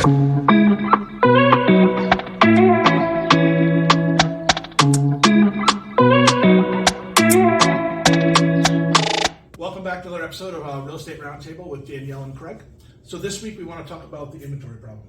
Welcome back to another episode of Real Estate Roundtable with Danielle and Craig. So this week we want to talk about the inventory problem.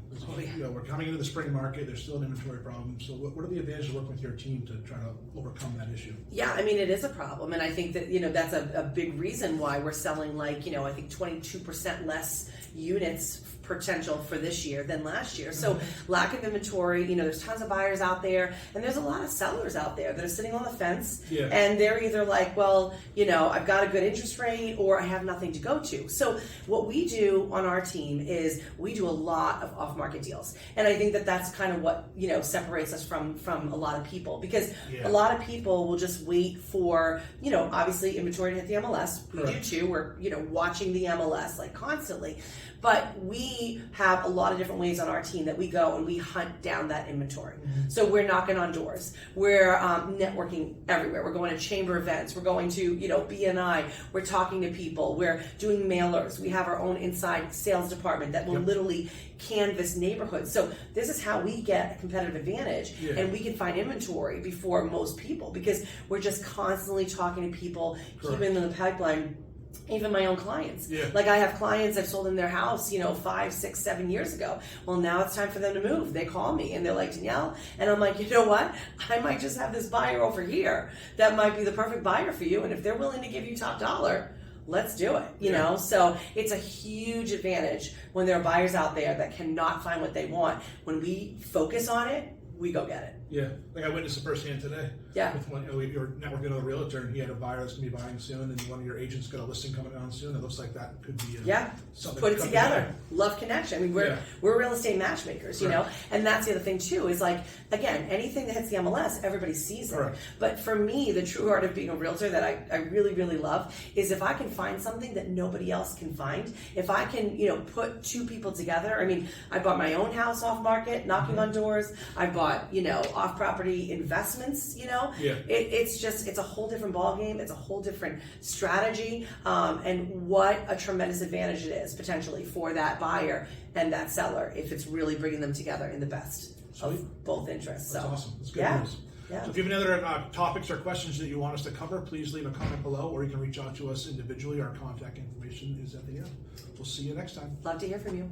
We're coming into the spring market, there's still an inventory problem. So what are the advantages of working with your team to try to overcome that issue? Yeah, I mean, it is a problem. And I think that, that's a big reason why we're selling I think 22% less units potential for this year than last year. So lack of inventory, there's tons of buyers out there and there's a lot of sellers out there that are sitting on the fence and they're either like, well, I've got a good interest rate or I have nothing to go to. So what we do on our team is we do a lot of off-market deals. And I think that that's kind of what, separates us from a lot of people, because a lot of people will just wait for, obviously inventory to hit the MLS. We do too. We're, watching the MLS like constantly. But we have a lot of different ways on our team that we go and we hunt down that inventory. So we're knocking on doors. We're networking everywhere. We're going to chamber events. We're going to, BNI. We're talking to people. We're doing mailers. We have our own inside sales department that will literally canvas neighborhoods. So this is how we get a competitive advantage and we can find inventory before most people, because we're just constantly talking to people, keeping them in the pipeline. Even my own clients. Like I have clients, I've sold them their house, 5, 6, 7 years ago. Well, now it's time for them to move. They call me and they're like, Danielle, and I'm like, you know what? I might just have this buyer over here that might be the perfect buyer for you. And if they're willing to give you top dollar, let's do it, you know? So it's a huge advantage when there are buyers out there that cannot find what they want. When we focus on it, we go get it. Yeah, like I witnessed it firsthand today. With one, you're networking with a realtor, and he had a buyer that's going to be buying soon, and one of your agents got a listing coming on soon. It looks like that could be something. Put it together. Love connection. I mean, we're real estate matchmakers, you know, and that's the other thing too. Is like, again, anything that hits the MLS, everybody sees it. But for me, the true art of being a realtor that I really, really love is if I can find something that nobody else can find. If I can, put two people together. I mean, I bought my own house off market, knocking on doors. I bought, off property investments. It's a whole different ballgame. It's a whole different strategy, and what a tremendous advantage it is potentially for that buyer and that seller if it's really bringing them together in the best of both interests. That's awesome. That's good news. So if you have any other topics or questions that you want us to cover, please leave a comment below, or you can reach out to us individually. Our contact information is at the end. We'll see you next time. Love to hear from you.